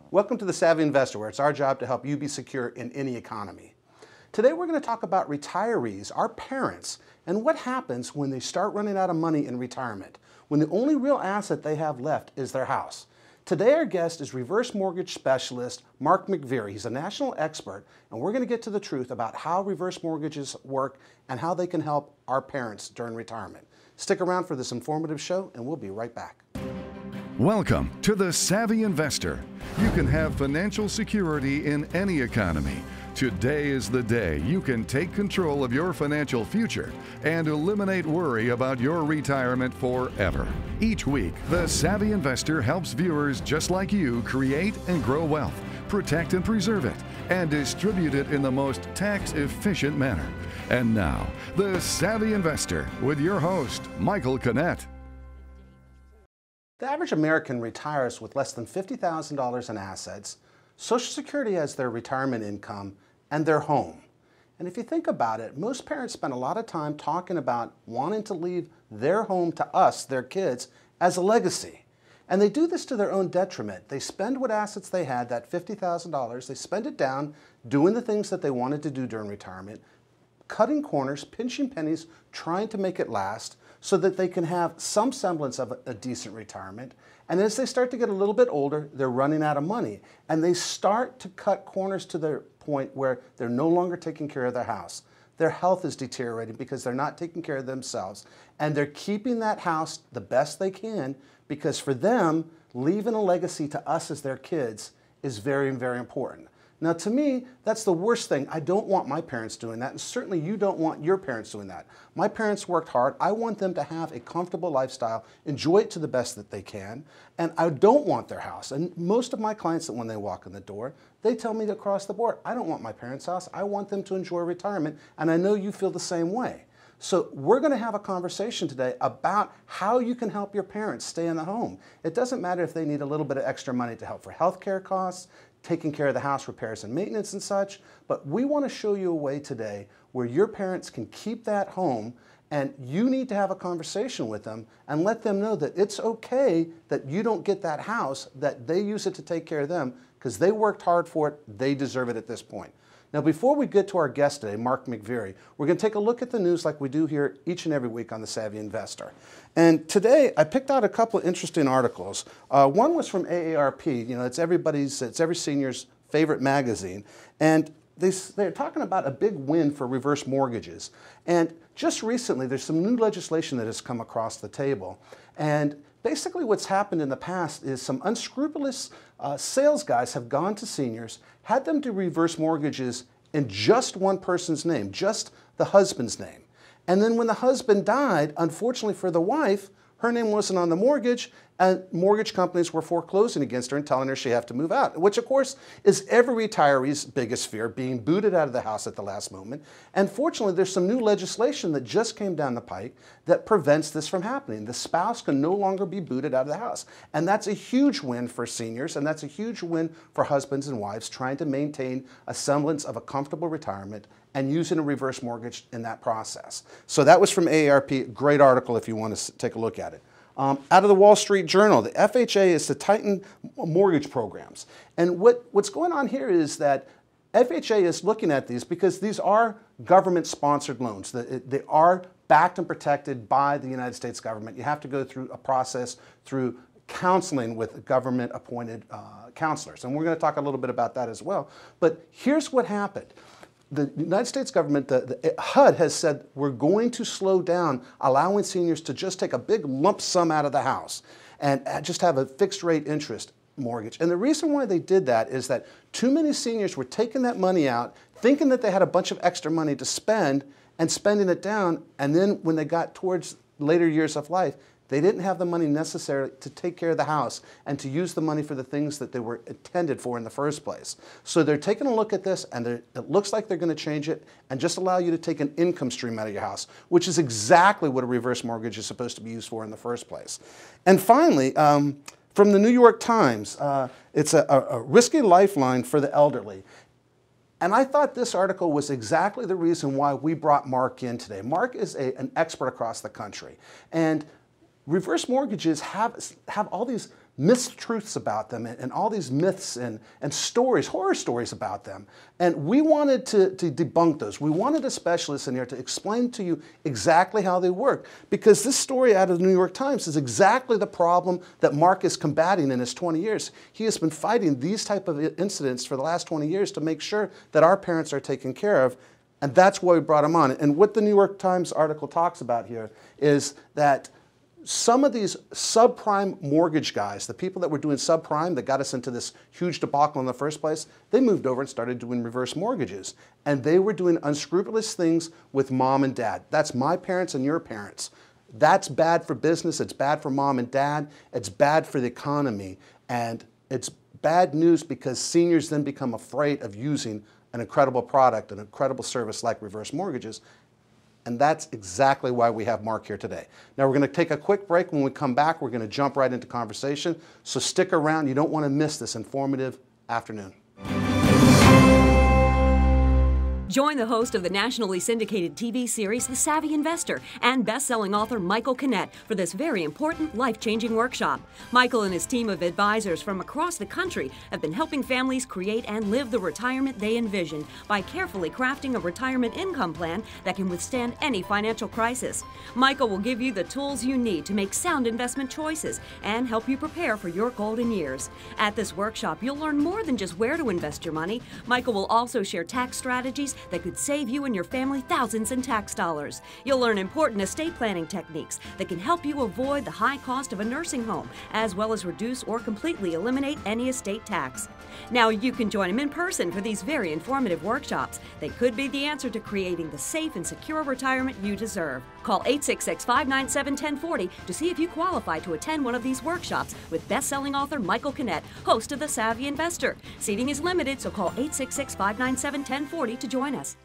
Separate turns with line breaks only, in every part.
Welcome to The Savvy Investor, where it's our job to help you be secure in any economy. Today we're going to talk about retirees, our parents, and what happens when they start running out of money in retirement, when the only real asset they have left is their house. Today our guest is reverse mortgage specialist Mark McVearry. He's a national expert, and we're going to get to the truth about how reverse mortgages work and how they can help our parents during retirement. Stick around for this informative show, and we'll be right back.
Welcome to The Savvy Investor. You can have financial security in any economy. Today is the day you can take control of your financial future and eliminate worry about your retirement forever. Each week, The Savvy Investor helps viewers just like you create and grow wealth, protect and preserve it, and distribute it in the most tax-efficient manner. And now, The Savvy Investor with your host, Mike Canet.
The average American retires with less than $50,000 in assets, Social Security as their retirement income, and their home. And if you think about it, most parents spend a lot of time talking about wanting to leave their home to us, their kids, as a legacy. And they do this to their own detriment. They spend what assets they had, that $50,000, they spend it down doing the things that they wanted to do during retirement, cutting corners, pinching pennies, trying to make it last so that they can have some semblance of a decent retirement. And as they start to get a little bit older, they're running out of money. And they start to cut corners to the point where they're no longer taking care of their house. Their health is deteriorating because they're not taking care of themselves. And they're keeping that house the best they can because for them, leaving a legacy to us as their kids is very, very important. Now, to me, that's the worst thing. I don't want my parents doing that, and certainly you don't want your parents doing that. My parents worked hard. I want them to have a comfortable lifestyle, enjoy it to the best that they can, and I don't want their house. And most of my clients, when they walk in the door, they tell me across the board, I don't want my parents' house. I want them to enjoy retirement, and I know you feel the same way. So we're going to have a conversation today about how you can help your parents stay in the home. It doesn't matter if they need a little bit of extra money to help for health care costs, taking care of the house repairs and maintenance and such, but we want to show you a way today where your parents can keep that home, and you need to have a conversation with them and let them know that it's okay that you don't get that house, that they use it to take care of them because they worked hard for it, they deserve it at this point. Now, before we get to our guest today, Mark McVearry, we're going to take a look at the news like we do here each and every week on The Savvy Investor. And today, I picked out a couple of interesting articles. One was from AARP. You know, it's every senior's favorite magazine. And they're talking about a big win for reverse mortgages. And just recently, there's some new legislation that has come across the table. And basically what's happened in the past is some unscrupulous sales guys have gone to seniors, had them do reverse mortgages in just one person's name, just the husband's name. And then when the husband died, unfortunately for the wife, her name wasn't on the mortgage, and mortgage companies were foreclosing against her and telling her she had to move out, which of course is every retiree's biggest fear, being booted out of the house at the last moment. And fortunately, there's some new legislation that just came down the pike that prevents this from happening. The spouse can no longer be booted out of the house. And that's a huge win for seniors, and that's a huge win for husbands and wives trying to maintain a semblance of a comfortable retirement and using a reverse mortgage in that process. So that was from AARP, great article if you want to take a look at it. Out of the Wall Street Journal, the FHA is to tighten mortgage programs. And what's going on here is that FHA is looking at these because these are government-sponsored loans. They are backed and protected by the United States government. You have to go through a process through counseling with government-appointed counselors. And we're going to talk a little bit about that as well. But here's what happened. The United States government, the HUD has said we're going to slow down allowing seniors to just take a big lump sum out of the house and just have a fixed rate interest mortgage. And the reason why they did that is that too many seniors were taking that money out, thinking that they had a bunch of extra money to spend and spending it down. And then when they got towards later years of life, they didn't have the money necessary to take care of the house and to use the money for the things that they were intended for in the first place. So they're taking a look at this, and it looks like they're going to change it and just allow you to take an income stream out of your house, which is exactly what a reverse mortgage is supposed to be used for in the first place. And finally, from the New York Times, it's a risky lifeline for the elderly. And I thought this article was exactly the reason why we brought Mark in today. Mark is an expert across the country. And reverse mortgages have all these mistruths about them and all these myths and stories, horror stories about them. And we wanted to debunk those. We wanted a specialist in here to explain to you exactly how they work, because this story out of the New York Times is exactly the problem that Mark is combating in his 20 years. He has been fighting these type of incidents for the last 20 years to make sure that our parents are taken care of, and that's why we brought him on. And what the New York Times article talks about here is that some of these subprime mortgage guys, the people that were doing subprime that got us into this huge debacle in the first place, they moved over and started doing reverse mortgages. And they were doing unscrupulous things with mom and dad. That's my parents and your parents. That's bad for business. It's bad for mom and dad. It's bad for the economy. And it's bad news because seniors then become afraid of using an incredible product, an incredible service like reverse mortgages. And that's exactly why we have Mark here today. Now we're going to take a quick break. When we come back, we're going to jump right into conversation. So stick around. You don't want to miss this informative afternoon.
Join the host of the nationally syndicated TV series The Savvy Investor and best-selling author Michael Canet for this very important, life-changing workshop. Michael and his team of advisors from across the country have been helping families create and live the retirement they envision by carefully crafting a retirement income plan that can withstand any financial crisis. Michael will give you the tools you need to make sound investment choices and help you prepare for your golden years. At this workshop, you'll learn more than just where to invest your money. Michael will also share tax strategies that could save you and your family thousands in tax dollars. You'll learn important estate planning techniques that can help you avoid the high cost of a nursing home, as well as reduce or completely eliminate any estate tax. Now you can join him in person for these very informative workshops. They could be the answer to creating the safe and secure retirement you deserve. Call 866-597-1040 to see if you qualify to attend one of these workshops with best-selling author Michael Canet, host of The Savvy Investor. Seating is limited, so call 866-597-1040 to join us.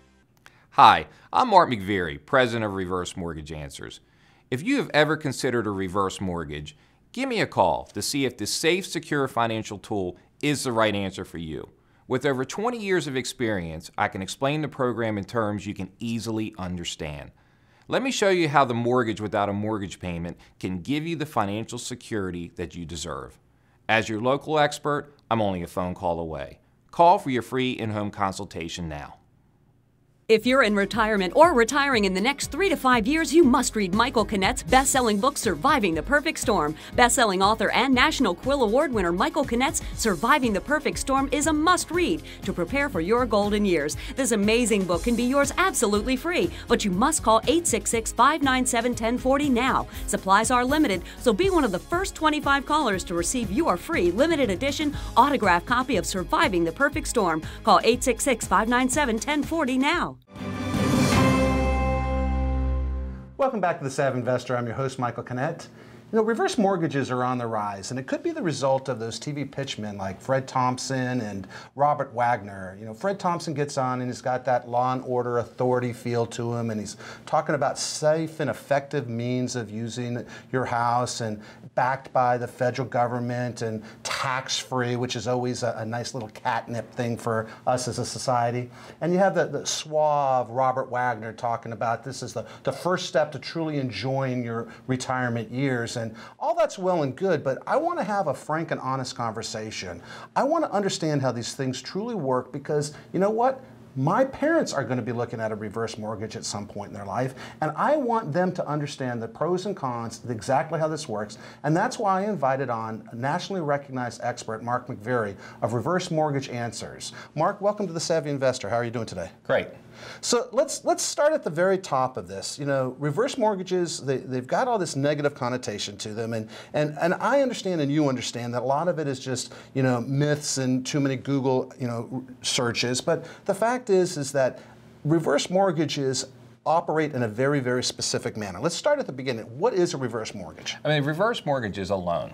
Hi, I'm Mark McVearry, president of Reverse Mortgage Answers. If you have ever considered a reverse mortgage, give me a call to see if this safe, secure financial tool is the right answer for you. With over 20 years of experience, I can explain the program in terms you can easily understand. Let me show you how the mortgage without a mortgage payment can give you the financial security that you deserve. As your local expert, I'm only a phone call away. Call for your free in-home consultation now.
If you're in retirement or retiring in the next 3 to 5 years, you must read Michael Canet's best-selling book, Surviving the Perfect Storm. Best-selling author and National Quill Award winner Michael Canet's Surviving the Perfect Storm is a must-read to prepare for your golden years. This amazing book can be yours absolutely free, but you must call 866-597-1040 now. Supplies are limited, so be one of the first 25 callers to receive your free limited edition autographed copy of Surviving the Perfect Storm. Call 866-597-1040 now.
Welcome back to The Savvy Investor. I'm your host, Michael Canet. You know, reverse mortgages are on the rise, and it could be the result of those TV pitchmen like Fred Thompson and Robert Wagner. You know, Fred Thompson gets on and he's got that Law and Order Authority feel to him, and he's talking about safe and effective means of using your house and backed by the federal government and tax-free, which is always a nice little catnip thing for us as a society. And you have the suave Robert Wagner talking about this is the first step to truly enjoying your retirement years. And all that's well and good, but I want to have a frank and honest conversation. I want to understand how these things truly work, because you know what? My parents are going to be looking at a reverse mortgage at some point in their life, and I want them to understand the pros and cons, exactly how this works. And that's why I invited on a nationally recognized expert, Mark McVearry of Reverse Mortgage Answers. Mark, welcome to The Savvy Investor. How are you doing today?
Great.
So let's start at the very top of this. You know, reverse mortgages, they've got all this negative connotation to them, and I understand and you understand that a lot of it is just, you know, myths and too many Google, you know, searches. But the fact is that reverse mortgages operate in a very, very specific manner. Let's start at the beginning. What is a reverse mortgage?
I mean, reverse mortgage is a loan.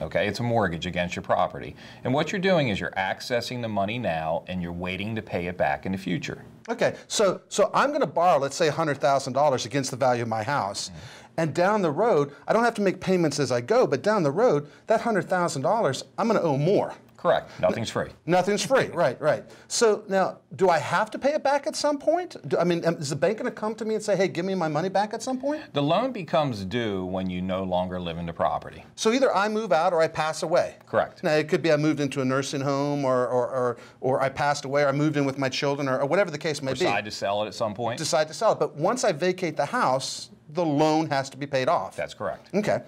Okay, it's a mortgage against your property. And what you're doing is you're accessing the money now and you're waiting to pay it back in the future.
Okay, so I'm going to borrow, let's say $100,000 against the value of my house. Mm-hmm. And down the road, I don't have to make payments as I go, but down the road, that $100,000, I'm going to owe more.
Correct. Nothing's free.
Nothing's free, right, right. So now, do I have to pay it back at some point? Is the bank going to come to me and say, hey, give me my money back at some point?
The loan becomes due when you no longer live in the property.
So either I move out or I pass away.
Correct.
Now, it could be I moved into a nursing home or I passed away or I moved in with my children or whatever the case may be.
Decide to sell it at some point.
Decide to sell it. But once I vacate the house, the loan has to be paid off.
That's correct.
Okay.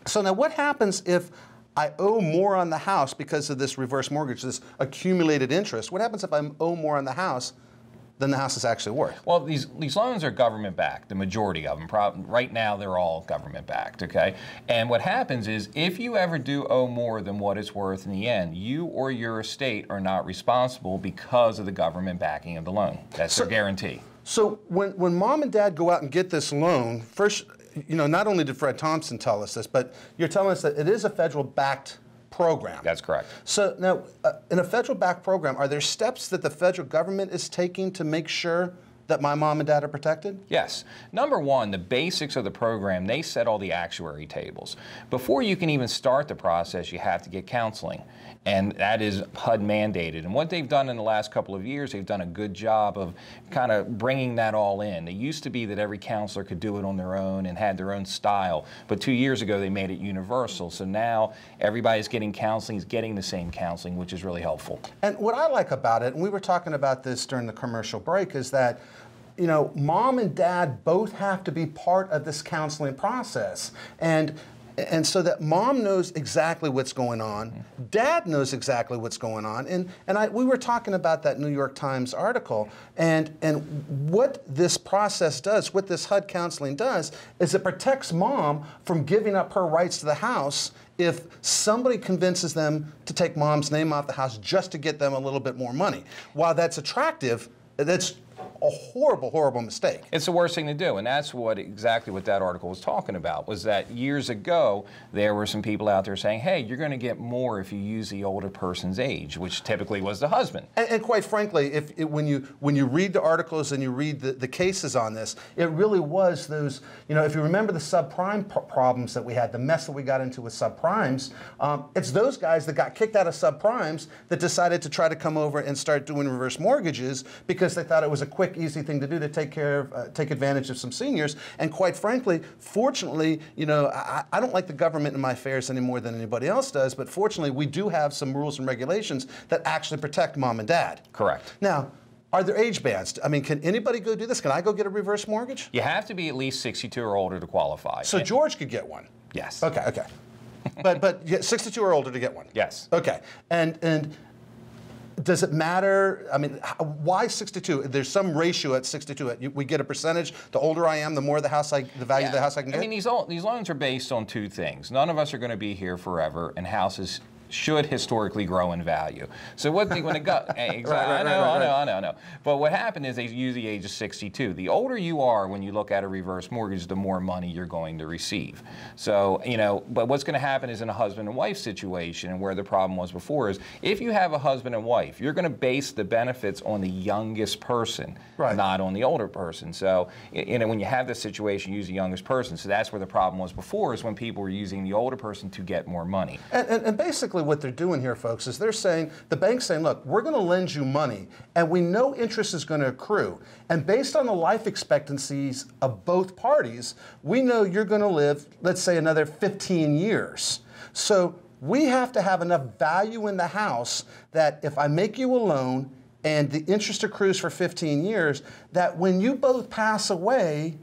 So now what happens if I owe more on the house because of this reverse mortgage, this accumulated interest? What happens if I owe more on the house than the house is actually worth?
Well, these loans are government-backed, the majority of them. Right now, they're all government-backed, okay? And what happens is, if you ever do owe more than what it's worth in the end, you or your estate are not responsible because of the government backing of the loan. That's their guarantee.
So when mom and dad go out and get this loan, first, not only did Fred Thompson tell us this, but you're telling us that it is a federal-backed program.
That's correct.
So now, in a federal-backed program, are there steps that the federal government is taking to make sure that my mom and dad are protected?
Yes. Number one, the basics of the program, they set all the actuary tables. Before you can even start the process, you have to get counseling. And that is HUD mandated. And what they've done in the last couple of years, they've done a good job of kind of bringing that all in. It used to be that every counselor could do it on their own and had their own style. But 2 years ago, they made it universal. So now everybody's getting counseling, is getting the same counseling, which is really helpful.
And what I like about it, and we were talking about this during the commercial break, is that mom and dad both have to be part of this counseling process. And so that mom knows exactly what's going on, dad knows exactly what's going on, and we were talking about that New York Times article, and what this process does, what this HUD counseling does, is it protects mom from giving up her rights to the house if somebody convinces them to take mom's name off the house just to get them a little bit more money. While that's attractive, that's a horrible, horrible mistake.
It's the worst thing to do, and that's exactly what that article was talking about, was that years ago, there were some people out there saying, hey, you're going to get more if you use the older person's age, which typically was the husband.
And quite frankly, when you read the articles and you read the cases on this, it really was those, if you remember the subprime problems that we had, the mess that we got into with subprimes, it's those guys that got kicked out of subprimes that decided to try to come over and start doing reverse mortgages because they thought it was a quick, easy thing to do to take advantage of some seniors. And quite frankly, fortunately, I don't like the government in my affairs any more than anybody else does, but fortunately, we do have some rules and regulations that actually protect mom and dad.
Correct.
Now, are there age bands? Can anybody go do this? Can I go get a reverse mortgage?
You have to be at least 62 or older to qualify.
So George could get one?
Yes.
Okay. but 62 or older to get one?
Yes.
Okay. And does it matter? Why 62? There's some ratio at 62. We get a percentage. The older I am, the more the value of the house I can get.
These loans are based on two things. None of us are going to be here forever, and houses should historically grow in value. So when it got, exactly, I know. But what happened is they use the age of 62. The older you are when you look at a reverse mortgage, the more money you're going to receive. So, but what's going to happen is in a husband and wife situation, and where the problem was before is, if you have a husband and wife, you're going to base the benefits on the youngest person, not on the older person. So, when you have this situation, use the youngest person. So that's where the problem was before, is when people were using the older person to get more money.
And basically what they're doing here, folks, is the bank's saying, look, we're going to lend you money, and we know interest is going to accrue. And based on the life expectancies of both parties, we know you're going to live, let's say, another 15 years. So we have to have enough value in the house that if I make you a loan and the interest accrues for 15 years, that when you both pass away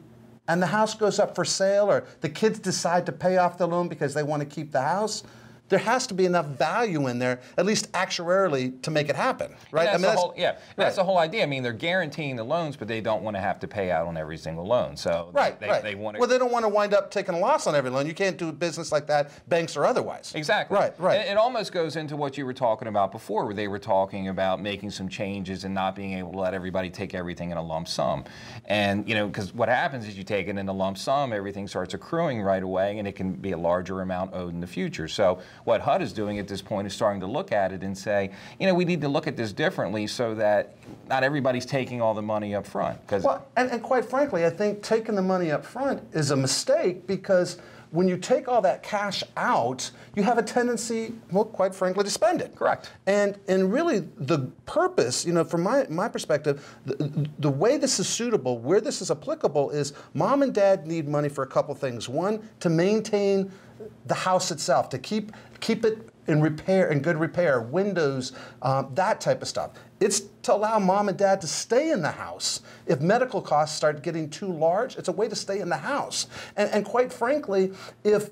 and the house goes up for sale, or the kids decide to pay off the loan because they want to keep the house, there has to be enough value in there, at least actuarially, to make it happen, right?
That's the whole idea. They're guaranteeing the loans, but they don't want to have to pay out on every single loan. So they want to.
Well, they don't want to wind up taking a loss on every loan. You can't do business like that, banks or otherwise.
Exactly.
Right.
It almost goes into what you were talking about before, where they were talking about making some changes and not being able to let everybody take everything in a lump sum. And because what happens is you take it in a lump sum, everything starts accruing right away, and it can be a larger amount owed in the future. So what HUD is doing at this point is starting to look at it and say, we need to look at this differently so that not everybody's taking all the money up front.
And quite frankly, I think taking the money up front is a mistake, because when you take all that cash out, you have a tendency, well, quite frankly, to spend it.
Correct.
And really, the purpose, from my perspective, the way this is suitable, where this is applicable, is mom and dad need money for a couple things. One, to maintain the house itself, to keep it in repair, in good repair, windows, that type of stuff. It's to allow mom and dad to stay in the house. If medical costs start getting too large, it's a way to stay in the house. And quite frankly, if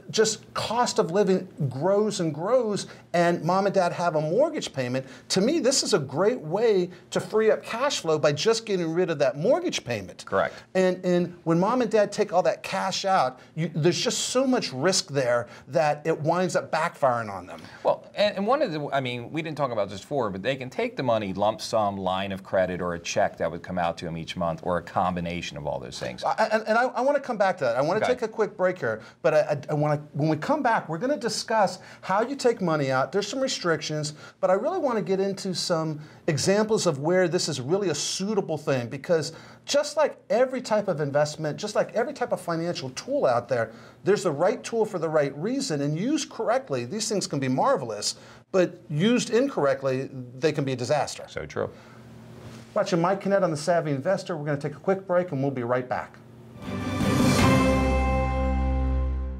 just cost of living grows and grows and mom and dad have a mortgage payment, to me, this is a great way to free up cash flow by just getting rid of that mortgage payment.
Correct.
And when mom and dad take all that cash out, there's just so much risk there that it winds up backfiring on them.
Well, and one of the, we didn't talk about this before, but they can take the money, lump sum, line of credit, or a check that would come out to them each month, or a combination of all those things.
I want to come back to that. I want to take a quick break here, but when we come back, we're going to discuss how you take money out. There's some restrictions, but I really want to get into some examples of where this is really a suitable thing, because just like every type of investment, just like every type of financial tool out there, there's the right tool for the right reason, and used correctly, these things can be marvelous, but used incorrectly, they can be a disaster.
So true.
Watching Mike Canet on The Savvy Investor. We're going to take a quick break, and we'll be right back.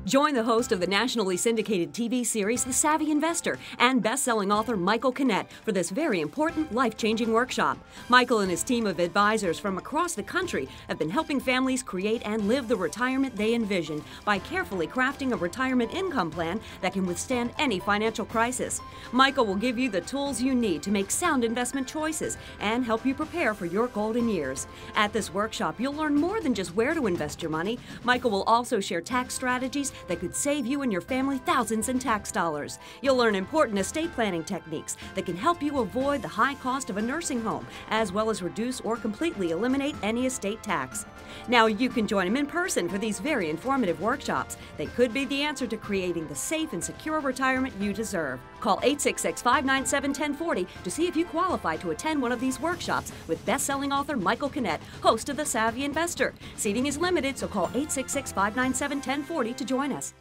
Join the host of the nationally syndicated TV series The Savvy Investor and best-selling author Michael Canet for this very important life-changing workshop. Michael and his team of advisors from across the country have been helping families create and live the retirement they envision by carefully crafting a retirement income plan that can withstand any financial crisis. Michael will give you the tools you need to make sound investment choices and help you prepare for your golden years. At this workshop, you'll learn more than just where to invest your money. Michael will also share tax strategies that could save you and your family thousands in tax dollars. You'll learn important estate planning techniques that can help you avoid the high cost of a nursing home, as well as reduce or completely eliminate any estate tax. Now you can join him in person for these very informative workshops. They could be the answer to creating the safe and secure retirement you deserve. Call 866-597-1040 to see if you qualify to attend one of these workshops with best-selling author Michael Canet, host of The Savvy Investor. Seating is limited, so call 866-597-1040 to join us.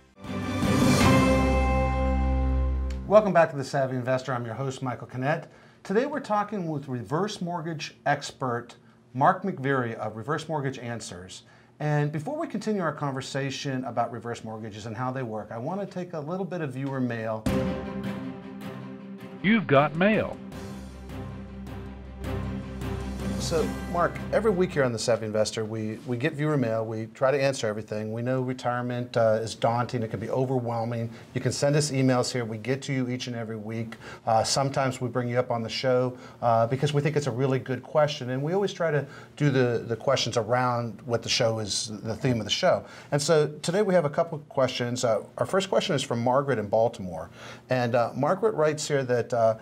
Welcome back to The Savvy Investor. I'm your host, Michael Canet. Today we're talking with reverse mortgage expert Mark McVearry of Reverse Mortgage Answers. And before we continue our conversation about reverse mortgages and how they work, I want to take a little bit of viewer mail.
You've got mail.
So, Mark, every week here on The Savvy Investor, we get viewer mail. We try to answer everything. We know retirement is daunting. It can be overwhelming. You can send us emails here. We get to you each and every week. Sometimes we bring you up on the show because we think it's a really good question. And we always try to do the questions around what the show is, the theme of the show. And so today we have a couple of questions. Our first question is from Margaret in Baltimore. And Margaret writes here that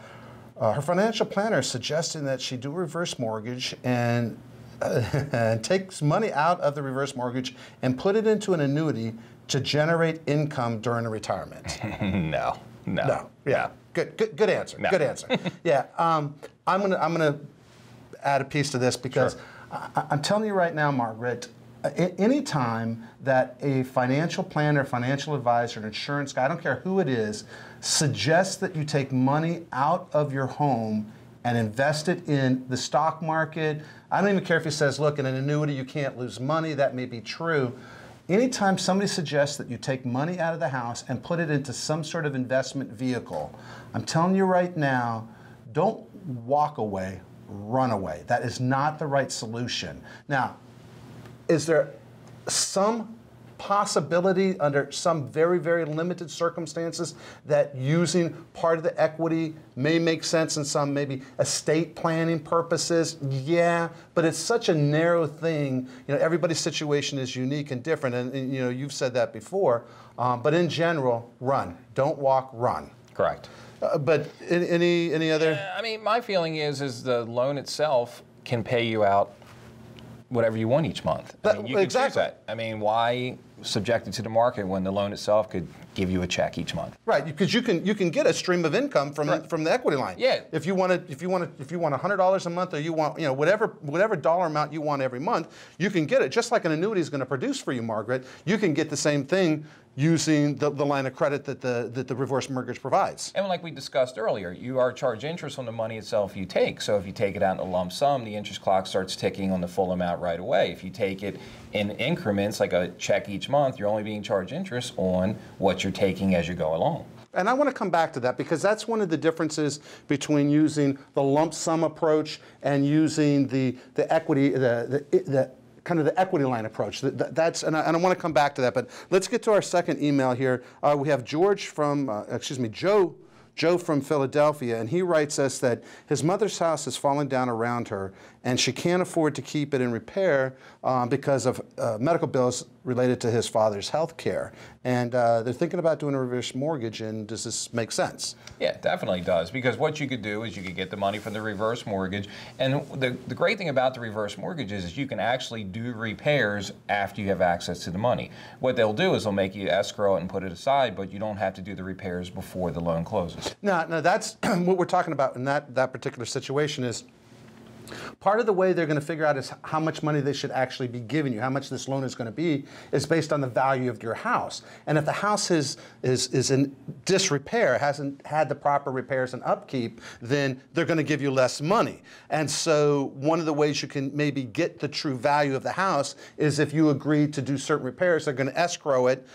her financial planner is suggesting that she do a reverse mortgage and takes money out of the reverse mortgage and put it into an annuity to generate income during a retirement.
No.
Yeah. Good answer.
No.
Good answer. Yeah. I'm gonna add a piece to this because sure. I'm telling you right now, Margaret. Any time that a financial planner, financial advisor, an insurance guy, I don't care who it is, suggests that you take money out of your home and invest it in the stock market, I don't even care if he says, look, in an annuity you can't lose money, that may be true. Anytime somebody suggests that you take money out of the house and put it into some sort of investment vehicle, I'm telling you right now, don't walk away, run away. That is not the right solution. Now, is there some possibility under some very, very limited circumstances that using part of the equity may make sense in some maybe estate planning purposes? Yeah, but it's such a narrow thing. Everybody's situation is unique and different, and you've said that before. But in general, run. Don't walk, run.
Correct.
But any other?
My feeling is the loan itself can pay you out whatever you want each month. You can
exactly.
choose that. Why subject it to the market when the loan itself could give you a check each month?
Right, because you can get a stream of income from the equity line.
Yeah.
If you want $100 a month, or you want whatever dollar amount you want every month, you can get it. Just like an annuity is going to produce for you, Margaret, you can get the same thing using the line of credit that the reverse mortgage provides.
And like we discussed earlier, you are charged interest on the money itself you take. So if you take it out in a lump sum, the interest clock starts ticking on the full amount right away. If you take it in increments, like a check each month, you're only being charged interest on what you're taking as you go along.
And I want to come back to that because that's one of the differences between using the lump sum approach and using the equity, the kind of the equity line approach. And I want to come back to that, but let's get to our second email here. We have George from, Joe from Philadelphia, and he writes us that his mother's house has fallen down around her, and she can't afford to keep it in repair because of medical bills related to his father's health care. And they're thinking about doing a reverse mortgage, and does this make sense?
Yeah, it definitely does, because what you could do is you could get the money from the reverse mortgage, and the great thing about the reverse mortgages is you can actually do repairs after you have access to the money. What they'll do is they'll make you escrow it and put it aside, but you don't have to do the repairs before the loan closes.
No, that's what we're talking about in that particular situation is part of the way they're going to figure out is how much money they should actually be giving you, how much this loan is going to be, is based on the value of your house. And if the house is in disrepair, hasn't had the proper repairs and upkeep, then they're going to give you less money. And so one of the ways you can maybe get the true value of the house is if you agree to do certain repairs, they're going to escrow it.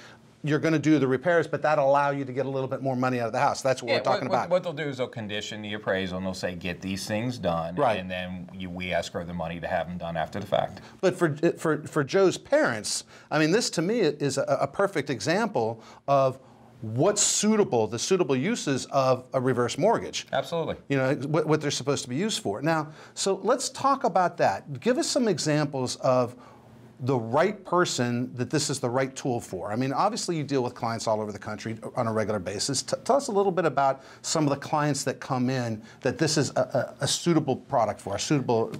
You're going to do the repairs, but that'll allow you to get a little bit more money out of the house. That's what we're talking about.
What they'll do is they'll condition the appraisal, and they'll say, get these things done,
right,
and then we escrow the money to have them done after the fact.
But for Joe's parents, I mean, this to me is a perfect example of what's suitable, the suitable uses of a reverse mortgage.
Absolutely.
You know, what they're supposed to be used for. Now, so let's talk about that. Give us some examples of the right person that this is the right tool for. I mean, obviously you deal with clients all over the country on a regular basis. Tell us a little bit about some of the clients that come in that this is a suitable product for, a suitable...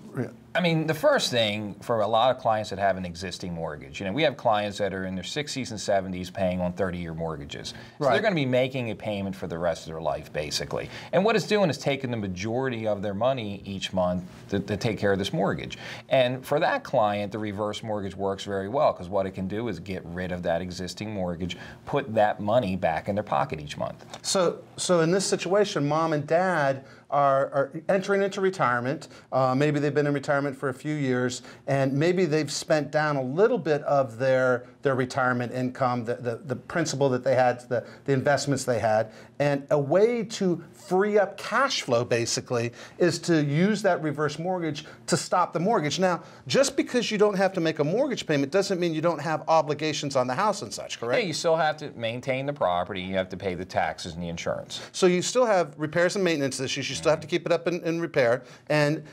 I mean, the first thing for a lot of clients that have an existing mortgage, you know, we have clients that are in their 60s and 70s paying on 30-year mortgages. So
right,
they're going to be making a payment for the rest of their life, basically. And what it's doing is taking the majority of their money each month to take care of this mortgage. And for that client, the reverse mortgage works very well because what it can do is get rid of that existing mortgage, put that money back in their pocket each month.
So in this situation, mom and dad are entering into retirement. Maybe they've been in retirement for a few years, and maybe they've spent down a little bit of their retirement income, the principal that they had, the investments they had, and a way to free up cash flow, basically, is to use that reverse mortgage to stop the mortgage. Now, just because you don't have to make a mortgage payment doesn't mean you don't have obligations on the house and such, correct?
Yeah, you still have to maintain the property, you have to pay the taxes and the insurance.
So you still have repairs and maintenance issues, you still have to keep it up in repair, and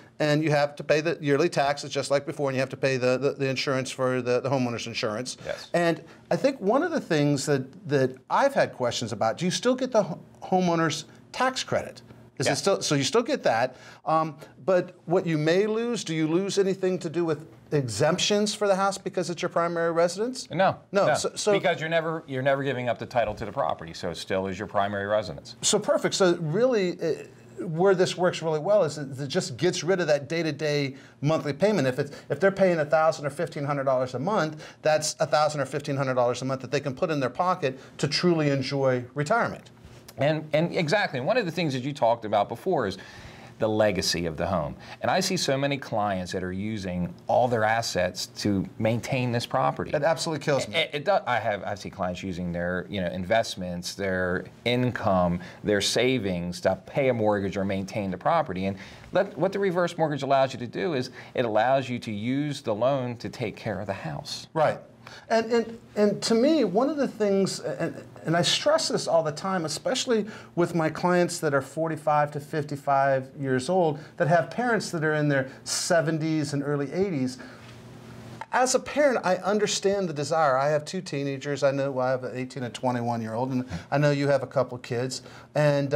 you have to pay the yearly taxes just like before, and you have to pay the insurance for the homeowner's insurance.
Yes.
And I think one of the things that I've had questions about, do you still get the homeowner's tax credit? Is it still, so you still get that, but what you may lose, do you lose anything to do with exemptions for the house because it's your primary residence?
No.
So
because you're never giving up the title to the property, so it still is your primary residence.
So perfect. So really, where this works really well is it just gets rid of that day-to-day monthly payment. If they're paying $1,000 or $1,500 a month, that's $1,000 or $1,500 a month that they can put in their pocket to truly enjoy retirement.
And exactly, one of the things that you talked about before is the legacy of the home. And I see so many clients that are using all their assets to maintain this property.
It absolutely kills me.
It does. I see clients using their investments, their income, their savings to pay a mortgage or maintain the property. And what the reverse mortgage allows you to do is it allows you to use the loan to take care of the house.
Right. And to me, one of the things, and I stress this all the time, especially with my clients that are 45 to 55 years old, that have parents that are in their 70s and early 80s. As a parent, I understand the desire. I have two teenagers. I know I have an 18 and 21-year-old, and I know you have a couple kids. And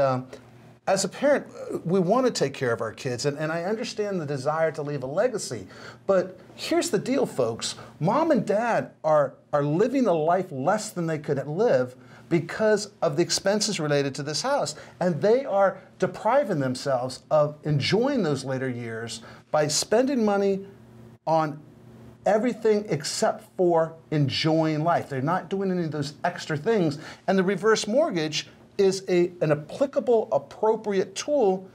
as a parent, we want to take care of our kids, and I understand the desire to leave a legacy. But here's the deal, folks. Mom and dad are living a life less than they could live because of the expenses related to this house. And they are depriving themselves of enjoying those later years by spending money on everything except for enjoying life. They're not doing any of those extra things. And the reverse mortgage is an applicable, appropriate tool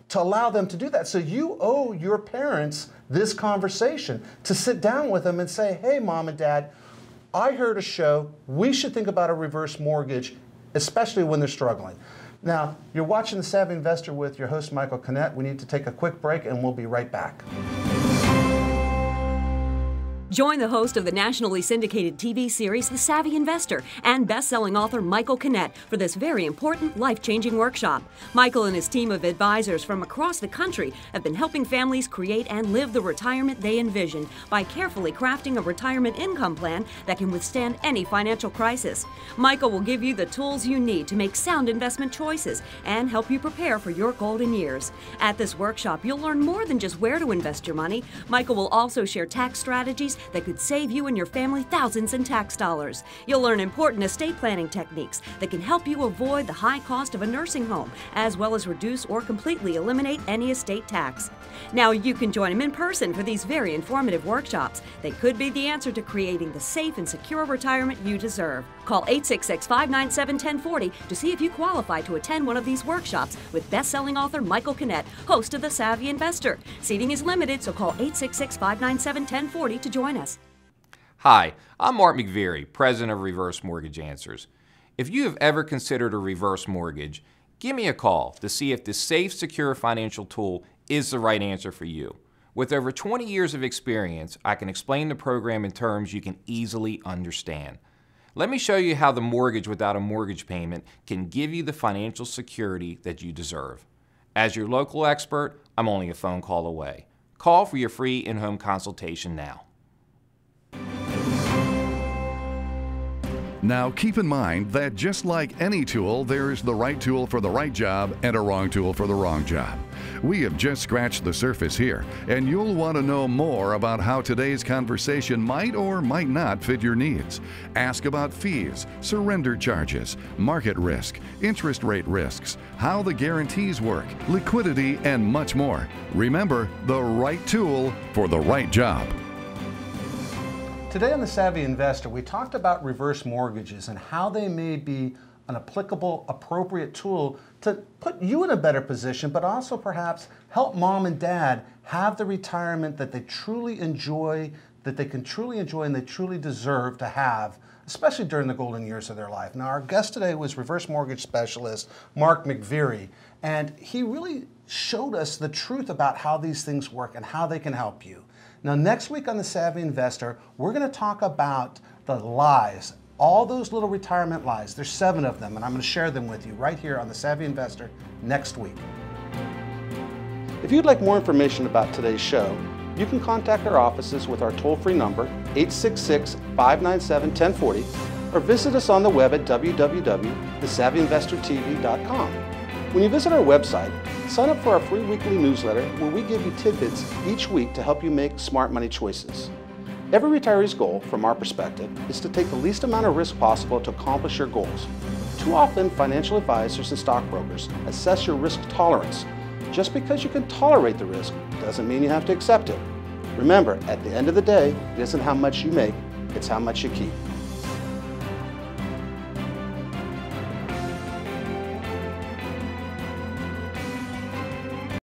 to allow them to do that. So you owe your parents this conversation, to sit down with them and say, hey, mom and dad, I heard a show, we should think about a reverse mortgage, especially when they're struggling. Now, you're watching The Savvy Investor with your host, Michael Canet. We need to take a quick break and we'll be right back.
Join the host of the nationally syndicated TV series The Savvy Investor and best-selling author Michael Canet for this very important, life-changing workshop. Michael and his team of advisors from across the country have been helping families create and live the retirement they envision by carefully crafting a retirement income plan that can withstand any financial crisis. Michael will give you the tools you need to make sound investment choices and help you prepare for your golden years. At this workshop, you'll learn more than just where to invest your money. Michael will also share tax strategies that could save you and your family thousands in tax dollars. You'll learn important estate planning techniques that can help you avoid the high cost of a nursing home, as well as reduce or completely eliminate any estate tax. Now you can join him in person for these very informative workshops. They could be the answer to creating the safe and secure retirement you deserve. Call 866-597-1040 to see if you qualify to attend one of these workshops with best-selling author Michael Canet, host of The Savvy Investor. Seating is limited, so call 866-597-1040 to join us.
Hi, I'm Mark McVearry, president of Reverse Mortgage Answers. If you have ever considered a reverse mortgage, give me a call to see if this safe, secure financial tool is the right answer for you. With over 20 years of experience, I can explain the program in terms you can easily understand. Let me show you how the mortgage without a mortgage payment can give you the financial security that you deserve. As your local expert, I'm only a phone call away. Call for your free in-home consultation now.
Now keep in mind that just like any tool, there is the right tool for the right job and a wrong tool for the wrong job. We have just scratched the surface here, and you'll want to know more about how today's conversation might or might not fit your needs. Ask about fees, surrender charges, market risk, interest rate risks, how the guarantees work, liquidity, and much more. Remember, the right tool for the right job.
Today on The Savvy Investor, we talked about reverse mortgages and how they may be an applicable, appropriate tool to put you in a better position, but also perhaps help mom and dad have the retirement that they truly enjoy, that they can truly enjoy and they truly deserve to have, especially during the golden years of their life. Now, our guest today was reverse mortgage specialist Mark McVearry, and he really showed us the truth about how these things work and how they can help you. Now, next week on The Savvy Investor, we're going to talk about the lies, all those little retirement lies. There's 7 of them, and I'm going to share them with you right here on The Savvy Investor next week. If you'd like more information about today's show, you can contact our offices with our toll-free number, 866-597-1040, or visit us on the web at www.thesavvyinvestortv.com. When you visit our website, sign up for our free weekly newsletter where we give you tidbits each week to help you make smart money choices. Every retiree's goal, from our perspective, is to take the least amount of risk possible to accomplish your goals. Too often, financial advisors and stockbrokers assess your risk tolerance. Just because you can tolerate the risk doesn't mean you have to accept it. Remember, at the end of the day, it isn't how much you make, it's how much you keep.